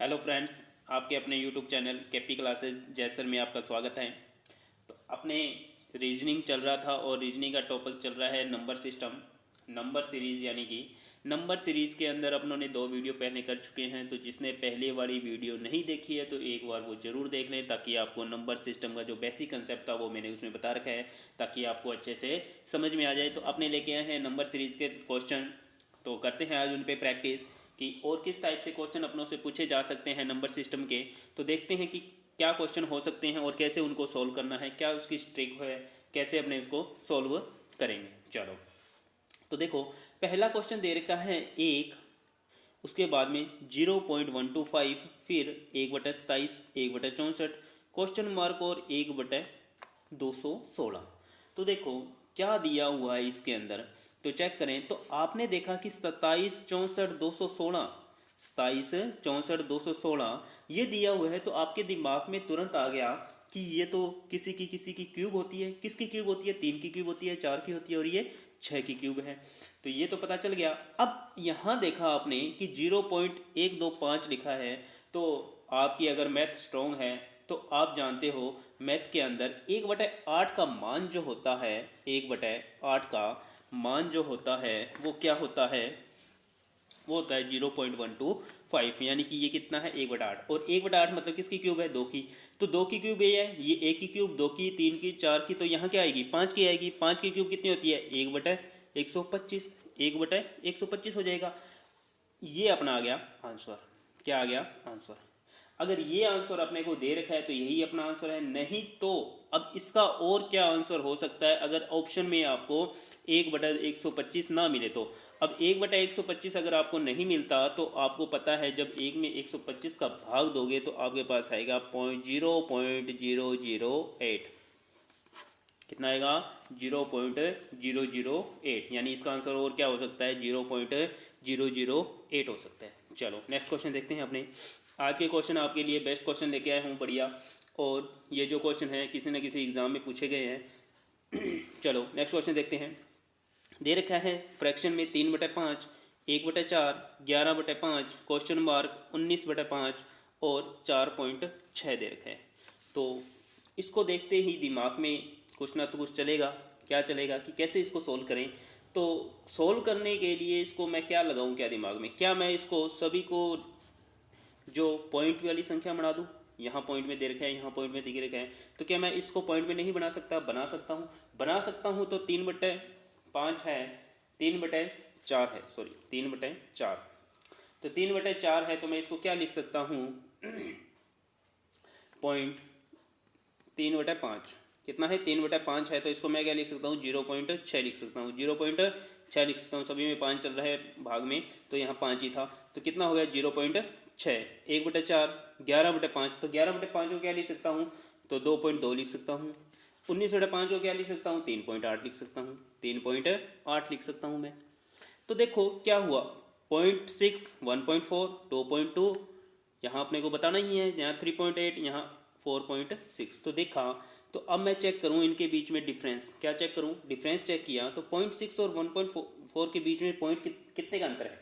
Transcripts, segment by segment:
Hello friends, आपके अपने YouTube channel KP classes जैसर में आपका स्वागत है। तो अपने रीजनिंग चल रहा था और रीजनिंग का टॉपिक चल रहा है नंबर सिस्टम, नंबर सीरीज़। यानी कि नंबर सीरीज़ के अंदर अपनों ने 2 वीडियो पहले कर चुके हैं। तो जिसने पहले वाली वीडियो नहीं देखी है तो एक बार वो ज़रूर देख लें, ताकि आपको नंबर सिस्टम का जो बेसिक कंसेप्ट था वो मैंने उसमें बता रखा है, ताकि आपको अच्छे से समझ में आ जाए। तो अपने लेके आए हैं नंबर सीरीज़ के क्वेश्चन, तो करते हैं आज उन पे प्रैक्टिस कि और किस टाइप से क्वेश्चन अपनों से पूछे जा सकते हैं नंबर सिस्टम के। तो देखते हैं कि क्या क्वेश्चन हो सकते हैं और कैसे उनको सॉल्व करना है, क्या उसकी ट्रिक है, कैसे अपने इसको सॉल्व करेंगे। चलो, तो देखो, पहला क्वेश्चन दे रखा है एक, उसके बाद में 0.125, फिर 1/27, 1/64, क्वेश्चन मार्क और 1/216। तो देखो क्या दिया हुआ है इसके अंदर, तो चेक करें। तो आपने देखा कि 27, 64, 216, 27, 64, 216 ये दिया हुआ है। तो आपके दिमाग में तुरंत आ गया कि ये तो किसी की क्यूब होती है। किसकी क्यूब होती है? 3 की क्यूब होती है, 4 की होती है और ये 6 की क्यूब है। तो ये तो पता चल गया। अब यहाँ देखा आपने कि 0.125 लिखा है। तो आपकी अगर मैथ स्ट्रॉन्ग है तो आप जानते हो मैथ के अंदर 1/8 का मान जो होता है, 1/8 का मान जो होता है वो क्या होता है? वो होता है 0.125। यानी कि ये कितना है? 1/8। और 1/8 मतलब किसकी क्यूब है? 2 की। तो 2 की क्यूब ये है, ये 1 की क्यूब, 2 की, 3 की, 4 की। तो यहाँ क्या आएगी? 5 की आएगी। 5 की क्यूब कितनी होती है? 1/125। 1/125 हो जाएगा। ये अपना आ गया आंसर। क्या आ गया? आंसर। अगर ये आंसर अपने को दे रखा है तो यही अपना आंसर है। नहीं तो अब इसका और क्या आंसर हो सकता है अगर ऑप्शन में आपको 1/125 ना मिले तो? अब 1/125 अगर आपको नहीं मिलता तो आपको पता है जब 1 में 125 का भाग दोगे तो आपके पास आएगा 0.0008। कितना आएगा? 0.008। यानी इसका आंसर और क्या हो सकता है? 0.008 हो सकता है। चलो नेक्स्ट क्वेश्चन देखते हैं अपने। आज के क्वेश्चन आपके लिए बेस्ट क्वेश्चन लेके आया हूँ, बढ़िया। और ये जो क्वेश्चन है किसी न किसी एग्जाम में पूछे गए हैं। चलो नेक्स्ट क्वेश्चन देखते हैं। दे रखा है फ्रैक्शन में 3/5, 1/4, 11/5, क्वेश्चन मार्क 19/5 और 4.6 दे रखा है। तो इसको देखते ही दिमाग में कुछ ना तो कुछ चलेगा। क्या चलेगा कि कैसे इसको सोल्व करें। तो सोल्व करने के लिए इसको मैं क्या लगाऊं, क्या दिमाग में, क्या मैं इसको सभी को जो पॉइंट वाली संख्या बना दूं? यहाँ पॉइंट में दे रखा है, यहाँ पॉइंट में दे रखा है। तो क्या मैं इसको पॉइंट में नहीं बना सकता? बना सकता हूँ। बना सकता हूँ। तो 3/5 है, 3/4 है, सॉरी 3/4। तो 3/4 है तो मैं इसको क्या लिख सकता हूँ? पॉइंट 3/5 कितना है? 3/5 है तो इसको मैं क्या लिख सकता हूँ? 0.6 लिख सकता हूँ। 0.6 लिख सकता हूँ। सभी में 5 चल रहा है भाग में, तो यहाँ 5 ही था। तो कितना हो गया? 0.6। 1/4, 11/5। तो 11/5 को क्या लिख सकता हूँ? तो 2.2 लिख सकता हूँ। 19/5 को क्या लिख सकता हूँ? 3.8 लिख सकता हूँ। 3.8 लिख सकता हूँ मैं। तो देखो क्या हुआ। 0.6, 1.4, 2.2, यहाँ अपने को बताना ही है। यहाँ 3.8, यहाँ 4.6। तो देखा। तो अब मैं चेक करूँ इनके बीच में डिफरेंस। क्या चेक करूँ? डिफरेंस चेक किया तो 0.6 और 1.4 के बीच में पॉइंट कितने का अंतर है?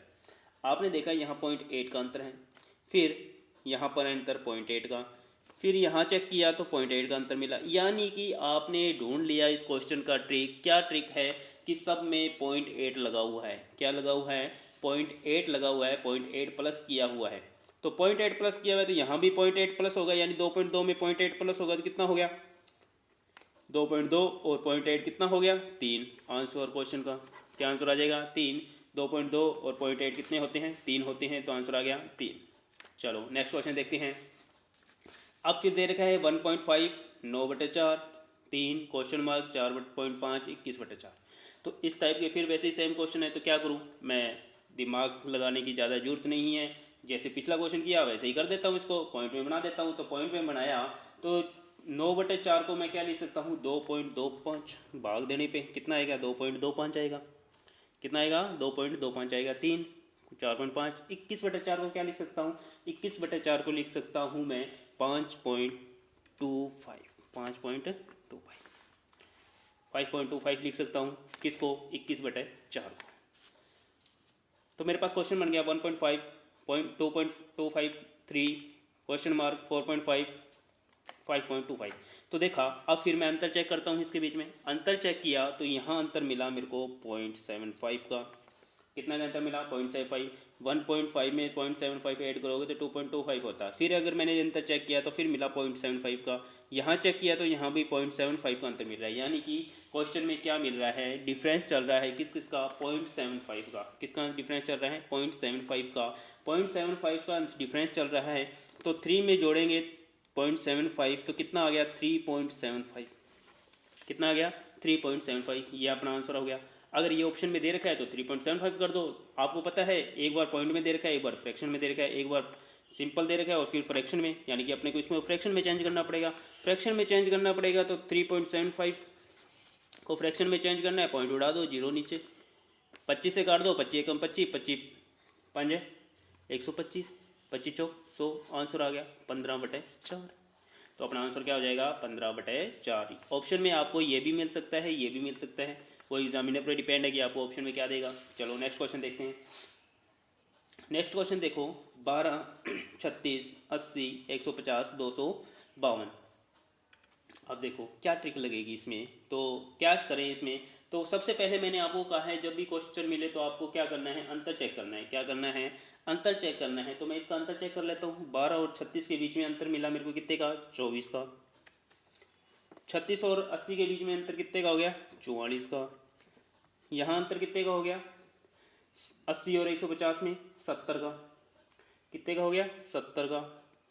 आपने देखा यहाँ 0.8 का अंतर है। फिर यहाँ पर अंतर 0.8 का। फिर यहाँ चेक किया तो 0.8 का अंतर मिला। यानी कि आपने ढूंढ लिया इस क्वेश्चन का ट्रिक। क्या ट्रिक है कि सब में 0.8 लगा हुआ है। क्या लगा हुआ है? 0.8 लगा हुआ है। 0.8 प्लस किया हुआ है। तो 0.8 प्लस किया हुआ है तो यहाँ भी 0.8 प्लस होगा। यानी 2.2 में 0.8 प्लस होगा तो कितना हो गया? 2.2 और 0.8 कितना हो गया? 3। आंसर क्वेश्चन का क्या आंसर आ जाएगा? 3। 2.2 और 0.8 कितने होते हैं? 3 होते हैं। तो आंसर आ गया 3। चलो नेक्स्ट क्वेश्चन देखते हैं। अब फिर दे रखा है 1.5, 9/4, 3, क्वेश्चन मार्क, 4.5, 21/4। तो इस टाइप के फिर वैसे ही सेम क्वेश्चन है। तो क्या करूँ मैं? दिमाग लगाने की ज़्यादा जरूरत नहीं है। जैसे पिछला क्वेश्चन किया वैसे ही कर देता हूँ, इसको पॉइंट में बना देता हूँ। तो पॉइंट में बनाया तो 9/4 को मैं क्या लिख सकता हूँ? 2.25। भाग देने पे कितना आएगा? 2.25 आएगा। कितना आएगा? 2.25 आएगा। 3, 4.5, 21/4 को क्या लिख सकता हूँ? 21/4 को लिख सकता हूँ मैं 5.25। 5.25, 5.25 लिख सकता हूँ। किसको? 21/4 को। तो मेरे पास क्वेश्चन बन गया 1.5, 2.25, 3 क्वेश्चन मार्क 4.5 5.25। तो देखा, अब फिर मैं अंतर चेक करता हूँ इसके बीच में। अंतर चेक किया तो यहाँ अंतर मिला मेरे को 0.75 का। कितना का अंतर मिला? 0.75। 1.5 में 0.75 ऐड करोगे तो 2.25 होता है। फिर अगर मैंने अंतर चेक किया तो फिर मिला 0.75 का। यहाँ चेक किया तो यहाँ भी 0.75 का अंतर मिल रहा है। यानी कि क्वेश्चन में क्या मिल रहा है? डिफरेंस चल रहा है किस किस का? 0.75 का। किसका डिफरेंस चल रहा है? 0.75 का। 0.75 का डिफरेंस चल रहा है तो 3 में जोड़ेंगे 0.75 तो कितना आ गया? 3.75। कितना आ गया? 3.75। ये अपना आंसर हो गया। अगर ये ऑप्शन में दे रखा है तो 3.75 कर दो। आपको पता है एक बार पॉइंट में दे रखा है, एक बार फ्रैक्शन में दे रखा है, एक बार सिंपल दे रखा है और फिर फ्रैक्शन में, यानी कि अपने को इसमें फ्रैक्शन में चेंज करना पड़ेगा। फ्रैक्शन में चेंज करना पड़ेगा तो 3.75 को फ्रैक्शन में चेंज करना है, पॉइंट उड़ा दो, जीरो नीचे, 25 से काट दो, 25 एकम 25, 25 5 125, 25 चौक 100, आंसर आ गया 15/4। तो अपना आंसर क्या हो जाएगा? 15/4। ऑप्शन में आपको ये भी मिल सकता है, ये भी मिल सकता है, वो एग्जामिनर पर डिपेंड है कि आपको ऑप्शन में क्या देगा। चलो नेक्स्ट क्वेश्चन देखते हैं। नेक्स्ट क्वेश्चन देखो, 12, 36, 80, 150, 252। अब देखो क्या ट्रिक लगेगी इसमें, तो क्या करें इसमें। तो सबसे पहले मैंने आपको कहा है जब भी क्वेश्चन मिले तो आपको क्या करना है? अंतर चेक करना है। क्या करना है? अंतर चेक करना है। तो मैं इसका अंतर चेक कर लेता हूँ। 12 और 36 के बीच में अंतर मिला मेरे को कितने का? 24 का। 36 और 80 के बीच में अंतर कितने का हो गया? 44 का। यहाँ अंतर कितने का हो गया? 80 और 150 में 70 का। कितने का हो गया? 70 का।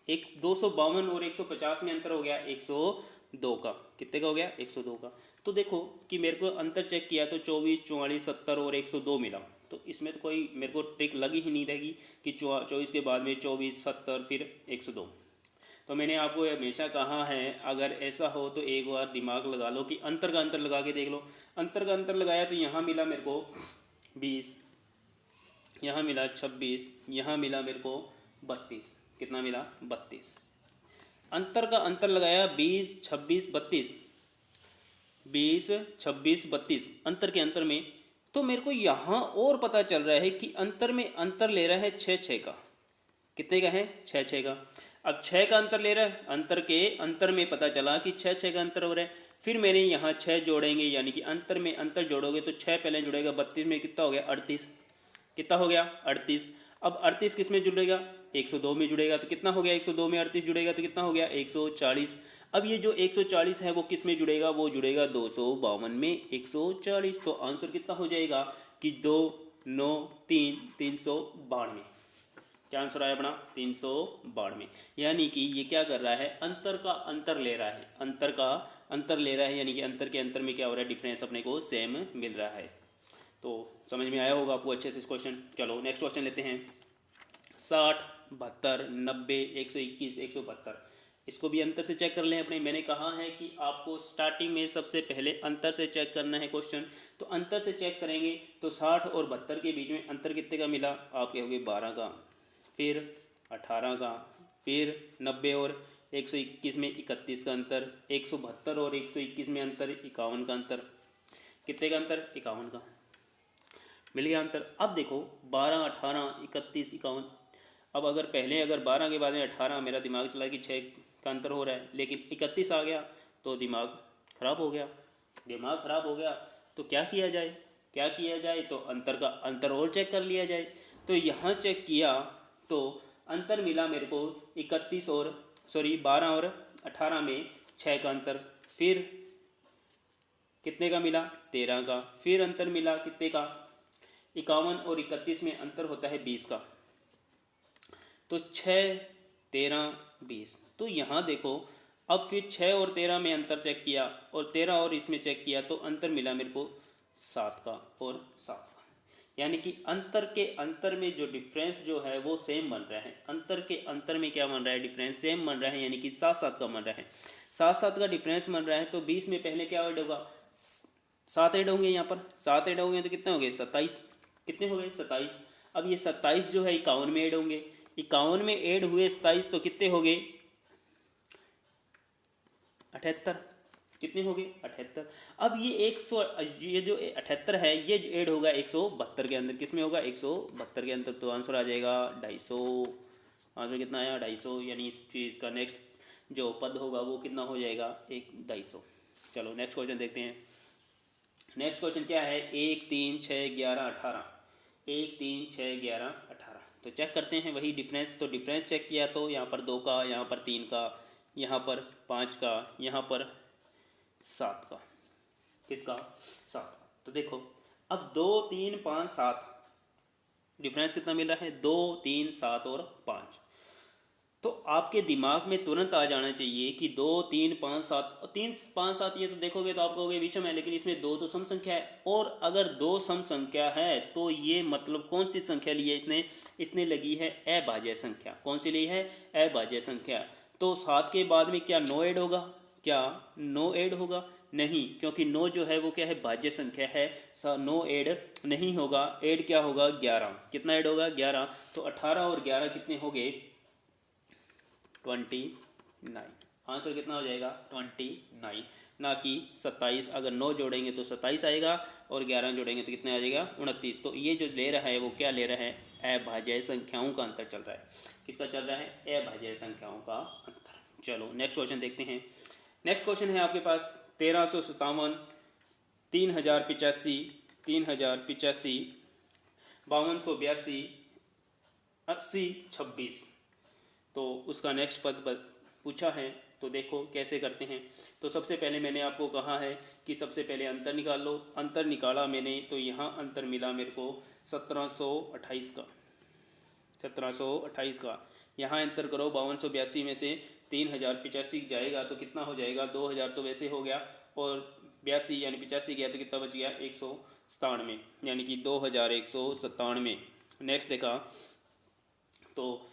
एक 252 और 150 में अंतर हो गया 102 का। कितने का हो गया? 102 का। तो देखो कि मेरे को अंतर चेक किया तो 24, 44, 70 और 102 मिला। तो इसमें तो कोई मेरे को ट्रिक लगी ही नहीं रहेगी कि 24 के बाद में 24, 70 फिर 102। तो मैंने आपको हमेशा कहा है अगर ऐसा हो तो एक बार दिमाग लगा लो कि अंतर का अंतर लगा के देख लो। अंतर का अंतर लगाया तो यहाँ मिला मेरे को 20, यहाँ मिला 26, यहाँ मिला मेरे को 32। कितना मिला? 32। अंतर का अंतर लगाया 20, 26, 32, 20, 26, 32 अंतर के अंतर में। तो मेरे को यहाँ और पता चल रहा है कि अंतर में अंतर ले रहा है 6 का। कितने का है? 6 का। अब 6 का अंतर ले रहा है, अंतर के अंतर में पता चला कि 6 का अंतर हो रहा है। फिर मैंने यहाँ 6 जोड़ेंगे, यानी कि अंतर में अंतर जोड़ोगे तो 6 पहले जुड़ेगा, 32 में कितना हो गया? 38। कितना हो गया? 38। अब 38 किस में जुड़ेगा? 102 में जुड़ेगा। तो कितना हो गया? 102 में 38 जुड़ेगा तो कितना हो गया? 140। अब ये जो 140 है वो किस में जुड़ेगा? वो जुड़ेगा 252 में 140। तो आंसर कितना हो जाएगा कि 2, 9, 3, 392। क्या आंसर आया अपना? 392। यानी कि ये क्या कर रहा है? अंतर का अंतर ले रहा है। अंतर का अंतर ले रहा है, यानी कि अंतर के अंतर में क्या हो रहा है? डिफरेंस अपने को सेम मिल रहा है। तो समझ में आया होगा आपको अच्छे से इस क्वेश्चन। चलो नेक्स्ट क्वेश्चन लेते हैं। 60, 72, 90, 121, 172। इसको भी अंतर से चेक कर लें अपने। मैंने कहा है कि आपको स्टार्टिंग में सबसे पहले अंतर से चेक करना है क्वेश्चन। तो अंतर से चेक करेंगे तो 60 और 72 के बीच में अंतर कितने का मिला? आप कहोगे 12 का, फिर 18 का, फिर 90 और 121 में 31 का अंतर, 172 और 121 में अंतर 51 का अंतर। कितने का अंतर? 51 का। मिल गया अंतर। अब देखो 12, 18, 31, 51। अब अगर 12 के बाद में 18, मेरा दिमाग चला कि 6 का अंतर हो रहा है, लेकिन 31 आ गया तो दिमाग खराब हो गया। दिमाग खराब हो गया तो क्या किया जाए? क्या किया जाए? तो अंतर का अंतर और चेक कर लिया जाए। तो यहाँ चेक किया तो अंतर मिला मेरे को 12 और 18 में 6 का अंतर। फिर कितने का मिला? 13 का। फिर अंतर मिला कितने का? 51 और 31 में अंतर होता है 20 का। तो 6, 13, 20। तो यहाँ देखो अब फिर 6 और 13 में अंतर चेक किया और 13 और इसमें चेक किया तो अंतर मिला मेरे को 7 का और 7 का। यानी कि अंतर के अंतर में जो डिफरेंस जो है वो सेम बन रहा है। अंतर के अंतर में क्या बन रहा है? डिफरेंस सेम बन रहा है, यानी कि 7-7 का बन रहा है। 7-7 का डिफरेंस बन रहा है। तो 20 में पहले क्या ऐड होगा? 7 ऐड होंगे। यहाँ पर 7 ऐड होंगे तो कितने हो गए? 27। कितने हो गए? 27। अब ये 27 जो है 51 में ऐड होंगे। 51 में ऐड हुए 27 तो कितने हो गए? 78। कितने हो गए? 78। अब ये जो 78 है ये ऐड होगा 172 के अंदर। किस में होगा? 172 के अंदर। तो आंसर आ जाएगा 250। आंसर कितना आया 250, यानी इस चीज़ का नेक्स्ट जो पद होगा वो कितना हो जाएगा 250। चलो नेक्स्ट क्वेश्चन देखते हैं। नेक्स्ट क्वेश्चन क्या है, 1 3 6 11 18, 1 3 6 11 18। तो चेक करते हैं वही डिफरेंस। तो डिफरेंस चेक किया तो यहाँ पर 2 का, यहाँ पर 3 का, यहाँ पर 5 का, यहाँ पर 7 का, किसका 7 का। तो देखो अब 2 3 5 7 डिफरेंस कितना मिल रहा है 2 3 7 और 5। तो आपके दिमाग में तुरंत आ जाना चाहिए कि 2 3 5 7 3 5 7, ये तो देखोगे तो आप कहोगे विषम है, लेकिन इसमें 2 तो सम संख्या है। और अगर 2 सम संख्या है तो ये मतलब कौन सी संख्या ली है इसने लगी है अभाज्य संख्या। कौन सी ली है अभाज्य संख्या। तो 7 के बाद में क्या 9 ऐड होगा, क्या 9 ऐड होगा, नहीं, क्योंकि 9 जो है वो क्या है भाज्य संख्या है, 9 ऐड नहीं होगा। ऐड क्या होगा 11, कितना ऐड होगा 11। तो 18 और 11 कितने हो गए 29। आंसर कितना हो जाएगा 29, ना कि 27। अगर 9 जोड़ेंगे तो 27 आएगा और 11 जोड़ेंगे तो कितना आ जाएगा 29। तो ये जो ले रहा है वो क्या ले रहा है अभाज्य संख्याओं का अंतर चल रहा है। किसका चल रहा है अभाज्य संख्याओं का अंतर। चलो नेक्स्ट क्वेश्चन देखते हैं। नेक्स्ट क्वेश्चन है आपके पास 1357, 3085, 3085, 5282, 80 26। तो उसका नेक्स्ट पद पूछा है। तो देखो कैसे करते हैं। तो सबसे पहले मैंने आपको कहा है कि सबसे पहले अंतर निकाल लो। अंतर निकाला मैंने तो यहाँ अंतर मिला मेरे को 1728 का, 1728 का। यहाँ अंतर करो 5282 में से 3085 जाएगा तो कितना हो जाएगा 2000 तो वैसे हो गया, और 82 यानी 85 गया तो कितना बच गया 197, यानी कि 2197। नेक्स्ट देखा तो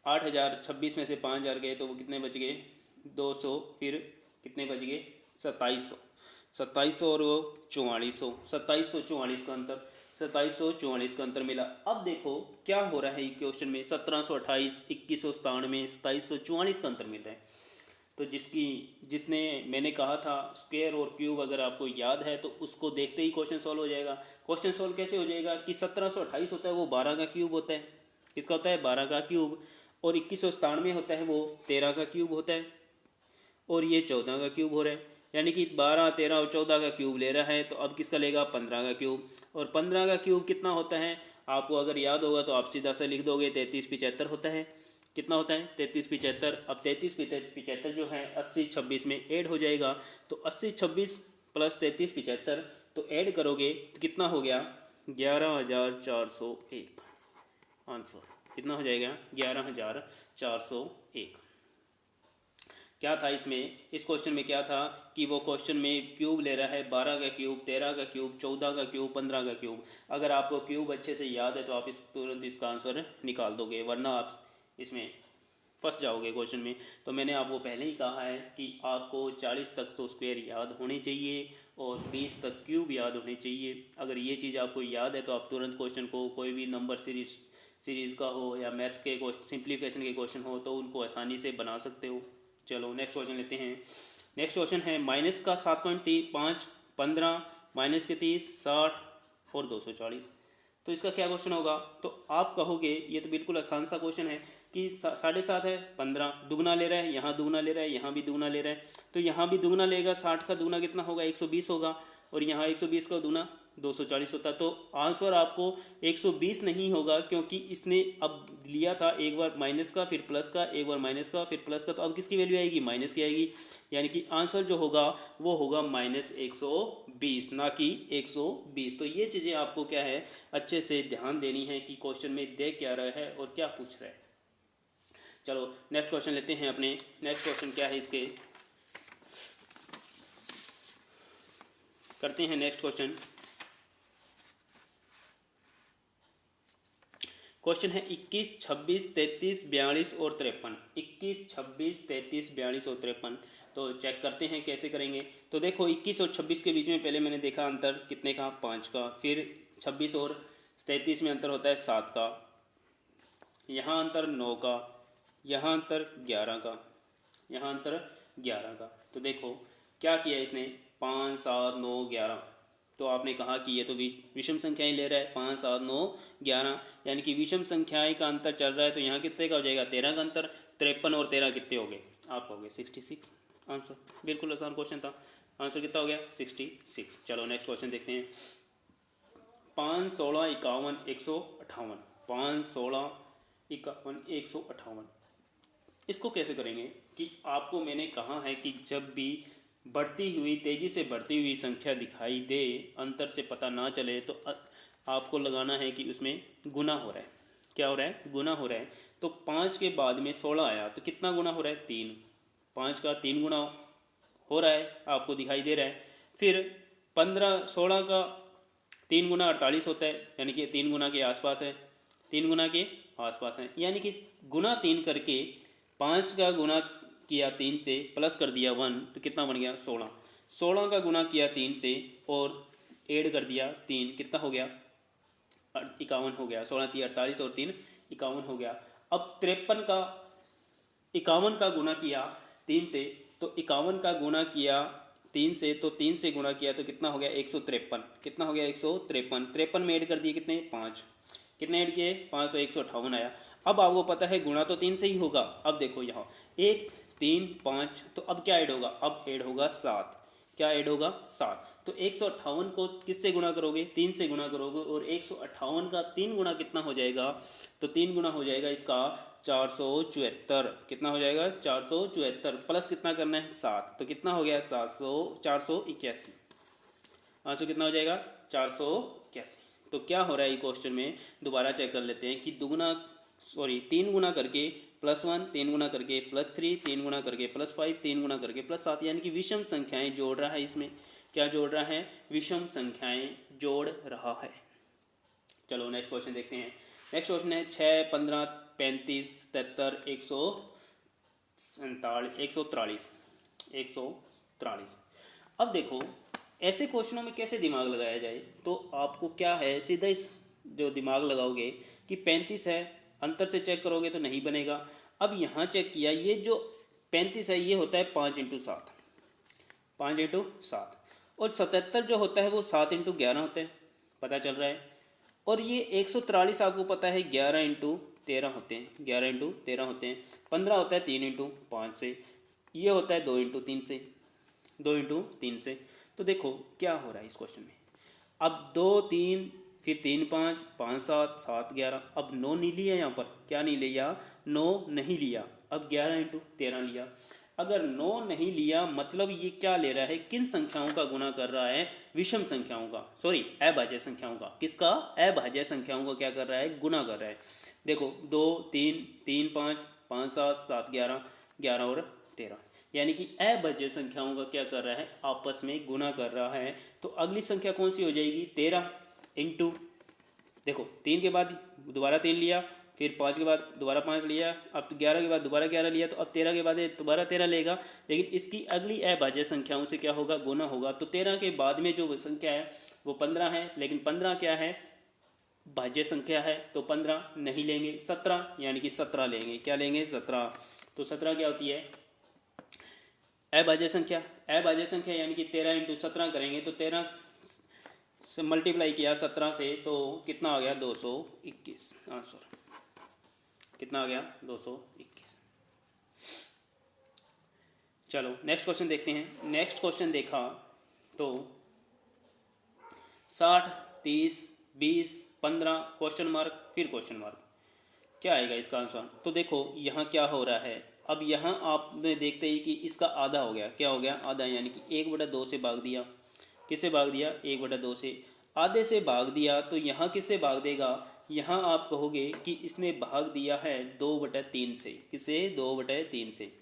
8026 में से 5000 गए तो वो कितने बच गए 200, फिर कितने बच गए 2700, 2700 और वो 4400, 2744 का अंतर, 2744 का अंतर मिला। अब देखो क्या हो रहा है क्वेश्चन में 1728, 2197, 2744 का अंतर मिल रहा है। तो जिसने मैंने कहा था स्क्वायर और क्यूब अगर आपको याद है तो उसको देखते ही क्वेश्चन सॉल्व हो जाएगा। क्वेश्चन सॉल्व कैसे हो जाएगा कि 1728 होता है वो 12 का क्यूब होता है। किसका होता है 12 का क्यूब। और 2197 होता है वो 13 का क्यूब होता है, और ये 14 का क्यूब हो रहा है। यानी कि 12 13 और 14 का क्यूब ले रहा है। तो अब किसका लेगा 15 का क्यूब। और 15 का क्यूब कितना होता है आपको अगर याद होगा तो आप सीधा सा लिख दोगे 3375 होता है। कितना होता है 3375। अब 3375 जो है 80 26 में ऐड हो जाएगा। तो 80 26 प्लस 3375 तो ऐड करोगे तो कितना हो गया 11401। आंसर कितना हो जाएगा 11401। क्या था इसमें, इस क्वेश्चन में क्या था कि वो क्वेश्चन में क्यूब ले रहा है 12 का क्यूब, 13 का क्यूब, 14 का क्यूब, 15 का क्यूब। अगर आपको क्यूब अच्छे से याद है तो आप तुरंत इसका आंसर निकाल दोगे, वरना आप इसमें फंस जाओगे क्वेश्चन में। तो मैंने आपको पहले ही कहा है कि आपको 40 तक तो स्क्वायर याद होने चाहिए और 20 तक क्यूब याद होने चाहिए। अगर ये चीज़ आपको याद है तो आप तुरंत क्वेश्चन को कोई भी नंबर सीरीज़ का हो या मैथ के सिंप्लीफिकेशन के क्वेश्चन हो तो उनको आसानी से बना सकते हो। चलो नेक्स्ट क्वेश्चन लेते हैं। नेक्स्ट क्वेश्चन है माइनस का 7.5, 15, माइनस के 30, 60 और 240। तो इसका क्या क्वेश्चन होगा। तो आप कहोगे ये तो बिल्कुल आसान सा क्वेश्चन है कि 7.5 है 15 दुगना ले रहा है, यहाँ दुगना ले रहा है, यहाँ भी दुगना ले रहा है। तो यहाँ भी दुगना लेगा, 60 का दुगना कितना होगा 120 होगा, और यहाँ 120 का दुगना 240 होता। तो आंसर आपको 120 नहीं होगा क्योंकि इसने अब लिया था एक बार माइनस का फिर प्लस का, एक बार माइनस का फिर प्लस का। तो अब किसकी वैल्यू आएगी माइनस की आएगी, यानी कि आंसर जो होगा वो होगा -120 ना कि 120। तो ये चीज़ें आपको क्या है अच्छे से ध्यान देनी है कि क्वेश्चन में दे क्या रहा है और क्या पूछ रहा है। चलो नेक्स्ट क्वेश्चन लेते हैं अपने। नेक्स्ट क्वेश्चन क्या है इसके करते हैं नेक्स्ट क्वेश्चन। क्वेश्चन है 21, 26, 33, 42 और 53। 21, 26, 33, 42 और 53। तो चेक करते हैं कैसे करेंगे। तो देखो 21 और 26 के बीच में पहले मैंने देखा अंतर कितने का 5 का, फिर 26 और 33 में अंतर होता है 7 का, यहाँ अंतर 9 का, यहाँ अंतर 11 का, यहाँ अंतर 11 का। तो देखो क्या किया इसने 5 7 9 11, तो आपने कहा कि ये तो विषम संख्याएं ले रहा है, 5, 7, 9, 11, यानी कि विषम संख्याएं का अंतर चल रहा है। तो यहाँ कितने का हो जाएगा? 13 का अंतर। 53 और 13 कितने हो गए? आप हो गए 66 आंसर। बिल्कुल आसान क्वेश्चन था। आंसर कितना हो गया? 66। चलो नेक्स्ट क्वेश्चन देखते हैं। 5, 16, 51, 158। 5, 16, 51, 158। इसको कैसे करेंगे कि आपको मैंने कहा है कि जब भी बढ़ती हुई, तेज़ी से बढ़ती हुई संख्या दिखाई दे, अंतर से पता ना चले, तो आपको लगाना है कि उसमें गुना हो रहा है। क्या हो रहा है? गुना हो रहा है। तो 5 के बाद में 16 आया तो कितना गुना हो रहा है? 3। 5 का 3 गुना हो रहा है, आपको दिखाई दे रहा है। फिर 15, 16 का 3 गुना 48 होता है, यानी कि 3 गुना के आसपास है। 3 गुना के आसपास है, यानी कि गुना 3 करके 5 का गुना किया 3 से, प्लस कर दिया 1, तो कितना बन गया? 16। 16 का गुना किया 3 से और ऐड कर दिया 3, कितना हो गया? 51 हो गया। 16 3 48 और 3 51 हो गया। अब 51 का गुना किया 3 से, तो 51 का गुना किया 3 से, तो 3 से गुना किया तो कितना हो गया? 153। कितना हो गया? 153। 53 में ऐड कर दिए कितने? 5। कितने ऐड किए? 5, तो 158 आया। अब आपको पता है गुणा तो 3 से ही होगा। अब देखो यहाँ 1, 3, 5, तो अब क्या ऐड होगा? अब ऐड होगा 7। क्या ऐड होगा? 7। तो 158 को किससे गुणा करोगे? 3 से गुणा करोगे, और 158 का 3 गुणा कितना हो जाएगा? तो 3 गुणा हो जाएगा इसका 474। कितना हो जाएगा? 474 प्लस कितना करना है? 7, तो कितना हो गया? 481। आंसर कितना हो जाएगा? 481। तो क्या हो रहा है ये क्वेश्चन में? दोबारा चेक कर लेते हैं कि 3 गुना करके +1, 3 गुना करके +3, 3 गुना करके +5, 3 गुना करके +7, यानी कि विषम संख्याएं जोड़ रहा है। इसमें क्या जोड़ रहा है? विषम संख्याएं जोड़ रहा है। चलो नेक्स्ट क्वेश्चन देखते हैं। नेक्स्ट क्वेश्चन है 6, 15, 35, 77, 143। अब देखो ऐसे क्वेश्चनों में कैसे दिमाग लगाया जाए? तो आपको क्या है, सीधा इस जो दिमाग लगाओगे कि 35 है, अंतर से चेक करोगे तो नहीं बनेगा। अब यहाँ चेक किया, ये जो 35 है ये होता है 5 × 7, 5 × 7, और 77 जो होता है वो 7 × 11 होता है, पता चल रहा है। और ये 143 आपको पता है 11 × 13 होते हैं, 11 × 13 होते हैं। 15 होता है 3 × 5 से, ये होता है 2 × 3 से, 2 × 3 से। तो देखो क्या हो रहा है इस क्वेश्चन में। अब 2 3 फिर 3 5 5 7 7 11। अब 9 नहीं लिया, यहाँ पर क्या नहीं लिया? 9 नहीं लिया। अब 11 × 13 लिया। अगर 9 नहीं लिया मतलब ये क्या ले रहा है? किन संख्याओं का गुना कर रहा है? विषम संख्याओं का, सॉरी अभाज्य संख्याओं का। किसका? अभाज्य संख्याओं का क्या कर रहा है? गुना कर रहा है। देखो 2 3 3 5 5 7 7 11, 11 और 13, यानी कि अभाज्य संख्याओं का क्या कर रहा है? आपस में गुना कर रहा है। तो अगली संख्या कौन सी हो जाएगी? 13 इंटू, देखो 3 के बाद दोबारा 3 लिया, फिर 5 के बाद दोबारा 5 लिया, अब 11 के बाद दोबारा 11 लिया, तो अब 13 के बाद दोबारा 13 लेगा। लेकिन इसकी अगली अभाज्य संख्याओं से क्या होगा? गुना होगा। तो 13 के बाद में जो संख्या है वो 15 है, लेकिन 15 क्या है? भाज्य संख्या है, तो 15 नहीं लेंगे, 17, यानी कि 17 लेंगे। क्या लेंगे? 17। तो 17 क्या होती है? अभाज्य संख्या। अभाज्य संख्या यानी कि 13 × 17 करेंगे, तो 13 से मल्टीप्लाई किया 17 से, तो कितना आ गया? 221 आंसर। कितना आ गया? 221। चलो नेक्स्ट क्वेश्चन देखते हैं। नेक्स्ट क्वेश्चन देखा तो 60 30 20 15 क्वेश्चन मार्क, फिर क्वेश्चन मार्क, क्या आएगा इसका आंसर? तो देखो यहाँ क्या हो रहा है। अब यहाँ आपने देखते ही कि इसका आधा हो गया। क्या हो गया? आधा, यानी कि 1/2 से भाग दिया। किससे भाग दिया? 1/2 से। आधे से भाग दिया तो यहाँ किससे भाग देगा? यहाँ आप कहोगे कि इसने भाग दिया है 2/3 से। किसे? 2/3 से।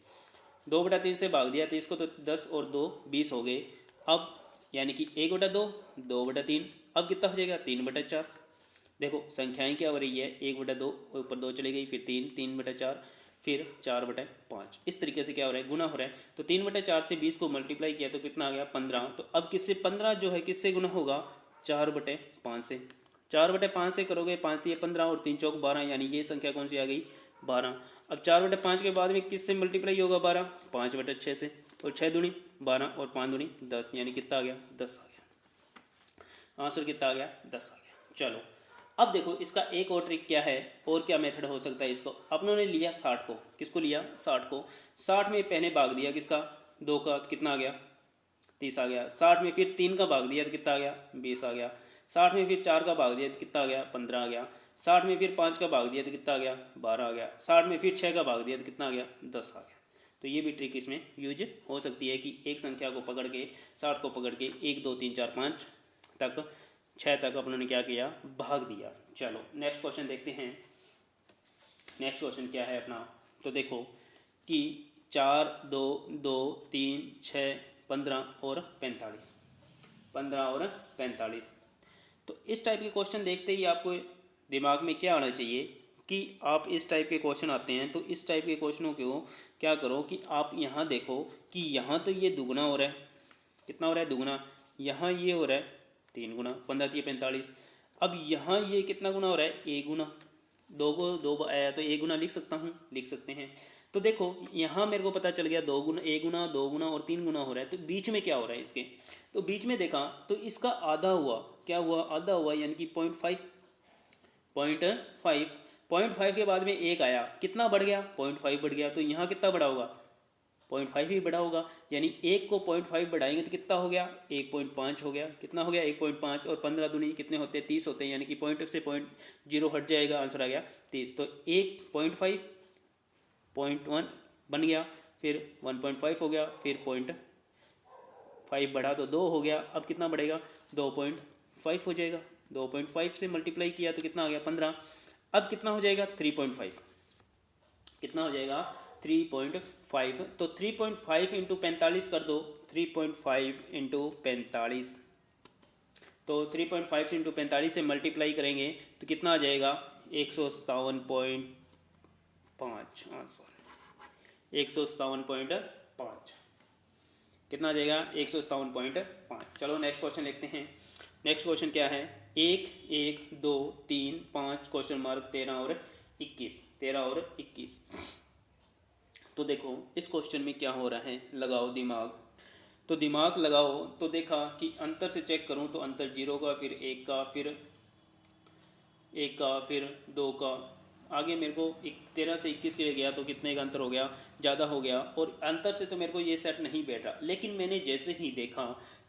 2/3 से भाग दिया तो इसको तो 10 और 2 20 हो गए। अब यानी कि 1/2 2/3, अब कितना हो जाएगा? 3/4। देखो संख्याएं क्या हो रही है? 1/2 ऊपर 2 चली गई, फिर 3 3/4, फिर 4/5। इस तरीके से क्या हो रहा है? गुना हो रहा है। तो 3/4 से 20 को मल्टीप्लाई किया तो कितना आ गया? 15। तो अब किससे 15 जो है किससे गुना होगा? 4/5 से। 4/5 से करोगे, 5 3 15 और 3 4 12, यानी ये संख्या कौन सी आ गई? 12। अब 4/5 के बाद में किससे मल्टीप्लाई होगा? 12, 5/6 से, और 6 दूनी 12 और 5 दूनी 10, यानी कितना आ गया? 10 आ गया। आंसर कितना आ गया 10 आ गया। चलो अब देखो इसका एक और ट्रिक क्या है, और क्या मेथड हो सकता है इसको। अपनों ने लिया 60 को, किसको लिया 60 को, 60 में पहले भाग दिया किसका 2 का, तो कितना आ गया 30 आ गया। 60 में फिर 3 का भाग दिया तो कितना आ गया 20 आ गया। 60 में फिर 4 का भाग दिया तो कितना आ गया 15 आ गया। 60 में फिर 5 का भाग दिया तो कितना आ गया 12 आ गया। 60 में फिर 6 का भाग दिया तो कितना आ गया 10 आ गया। तो ये भी ट्रिक इसमें यूज हो सकती है कि एक संख्या को पकड़ के 60 को पकड़ के 1 2 3 4 5 तक 6 तक अपनों ने क्या किया भाग दिया। चलो नेक्स्ट क्वेश्चन देखते हैं। नेक्स्ट क्वेश्चन क्या है अपना, तो देखो कि 4 2 2 3 6 15 और 45, 15 और 45। तो इस टाइप के क्वेश्चन देखते ही आपको दिमाग में क्या आना चाहिए कि आप इस टाइप के क्वेश्चन आते हैं तो इस टाइप के क्वेश्चनों को क्या करो कि आप यहाँ देखो कि यहाँ तो ये दुगना हो रहा है, कितना हो रहा है दुगना, यहाँ ये हो रहा है 3 गुना, 15 3 45। अब यहाँ ये कितना गुना हो रहा है 1 गुना, 2 को 2 आया तो 1 गुना लिख सकता हूँ, लिख सकते हैं। तो देखो यहाँ मेरे को पता चल गया 2 गुना 1 गुना 2 गुना और 3 गुना हो रहा है। तो बीच में क्या हो रहा है इसके, तो बीच में देखा तो इसका आधा हुआ, क्या हुआ आधा हुआ, यानी कि 0.5 0.5 के बाद में 1 आया, कितना बढ़ गया 0.5 बढ़ गया। तो यहाँ कितना बढ़ा होगा 0.5 ही बढ़ा होगा, यानी 1 को 0.5 बढ़ाएंगे तो कितना हो गया 1.5 हो गया। कितना हो गया 1.5 और 15 दूनी कितने होते हैं 30 होते हैं, यानी कि पॉइंट से 0.0 हट जाएगा, आंसर आ गया 30। तो 1.5 0.1 बन गया, फिर 1.5 हो गया, फिर 0.5 बढ़ा तो 2 हो गया। अब कितना बढ़ेगा 2.5 हो जाएगा, 2.5 से मल्टीप्लाई किया तो कितना आ गया 15। अब कितना हो जाएगा 3.5, कितना हो जाएगा 3.5। तो 3.5 इंटू 45 कर दो, 3.5 इंटू 45, तो 3.5 इंटू 45 से मल्टीप्लाई करेंगे तो कितना आ जाएगा 157.5, आंसर 157.5, कितना आ जाएगा 157.5। चलो नेक्स्ट क्वेश्चन लिखते हैं। नेक्स्ट क्वेश्चन क्या है 1 1 2 3 5 क्वेश्चन मार्क 13 और 21, 13 और 21। तो देखो इस क्वेश्चन में क्या हो रहा है, लगाओ दिमाग, तो दिमाग लगाओ। तो देखा कि अंतर से चेक करूं तो अंतर 0 का, फिर 1 का, फिर 1 का, फिर 2 का, आगे मेरे को 13 से 21 के लिए गया तो कितने का अंतर हो गया, ज़्यादा हो गया। और अंतर से तो मेरे को ये सेट नहीं बैठ रहा, लेकिन मैंने जैसे ही देखा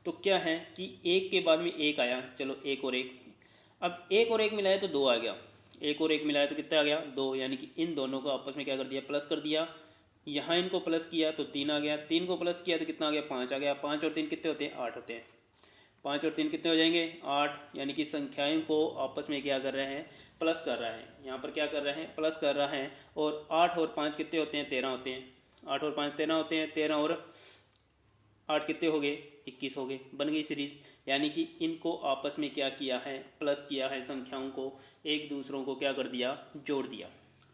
तो क्या है कि 1 के बाद में 1 आया, चलो 1 और 1, अब 1 और 1 मिलाया तो 2 आ गया, 1 और 1 मिलाया तो कितना आ गया 2, यानी कि इन दोनों को आपस में क्या कर दिया प्लस कर दिया। यहाँ इनको प्लस किया तो 3 आ गया, 3 को प्लस किया तो कितना आ गया 5 आ गया। 5 और 3 कितने होते हैं 8 होते हैं, 5 और 3 कितने हो जाएंगे 8, यानी कि संख्याओं को आपस में क्या कर रहे हैं प्लस कर रहा है। यहाँ पर क्या कर रहे हैं प्लस कर रहा है। और 8 और 5 कितने होते हैं 13 होते हैं, 8 और 5 13 होते हैं, 13 और 8 कितने हो गए 21 हो गए, बन गई सीरीज। यानी कि इनको आपस में क्या किया है प्लस किया है, संख्याओं को एक दूसरों को क्या कर दिया जोड़ दिया।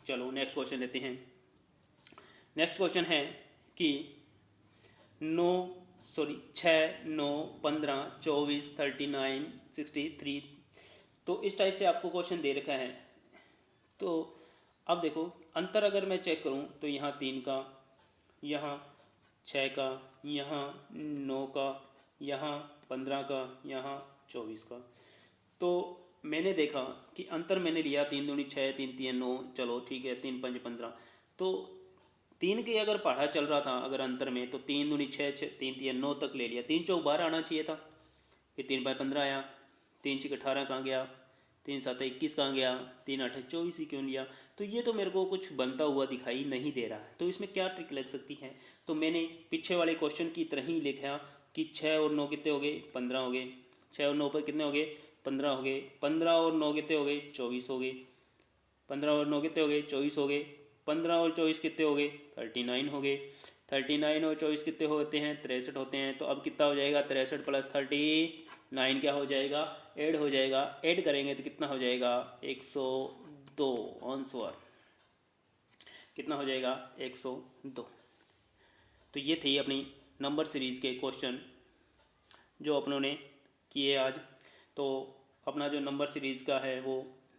चलो नेक्स्ट क्वेश्चन लेते हैं। नेक्स्ट क्वेश्चन है कि 6 9 15 24 39 63। तो इस टाइप से आपको क्वेश्चन दे रखा है। तो अब देखो अंतर अगर मैं चेक करूं तो यहाँ 3 का, यहाँ 6 का, यहाँ 9 का, यहाँ 15 का, यहाँ 24 का। तो मैंने देखा कि अंतर मैंने लिया 3 दूनी 6 3 3 9, चलो ठीक है 3 5 15। तो 3 के अगर पढ़ा चल रहा था अगर अंतर में तो 3 दूनी 6 3 3 9 तक ले लिया, 3 चौक 12 आना चाहिए था, फिर 3 बाई 15 आया, 3 6 18 कहाँ गया, 3 7 21 कहाँ गया, 3 8 24 ही क्यों लिया। तो ये तो मेरे को कुछ बनता हुआ दिखाई नहीं दे रहा है। तो इसमें क्या ट्रिक लग सकती है, तो मैंने पीछे वाले क्वेश्चन की तरह ही लिखा कि 6 और 9 कितने हो गए 15 हो गए, 6 और 9 पर कितने हो गए 15 हो गए, 15 और 9 कितने हो गए 24 हो गए, 15 और 9 कितने हो गए 24 हो गए, 15 और 24 कितने हो गए 39 हो गए, 39 और 24 कितने होते हैं 63 होते हैं। तो अब कितना हो जाएगा 63 प्लस 39 क्या हो जाएगा ऐड हो जाएगा, ऐड करेंगे तो कितना हो जाएगा 102, आंसर कितना हो जाएगा 102। तो ये थी अपनी नंबर सीरीज़ के क्वेश्चन जो अपनों ने किए आज। तो अपना जो नंबर सीरीज़ का है वो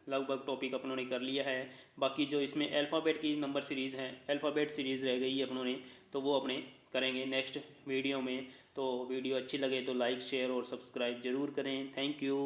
लगभग टॉपिक अपनों ने कर लिया है। बाकी जो इसमें अल्फ़ाबेट की नंबर सीरीज़ है, अल्फ़ाबेट सीरीज़ रह गई है अपनों ने, तो वो अपने करेंगे नेक्स्ट वीडियो में। तो वीडियो अच्छी लगे तो लाइक शेयर और सब्सक्राइब ज़रूर करें। Thank you.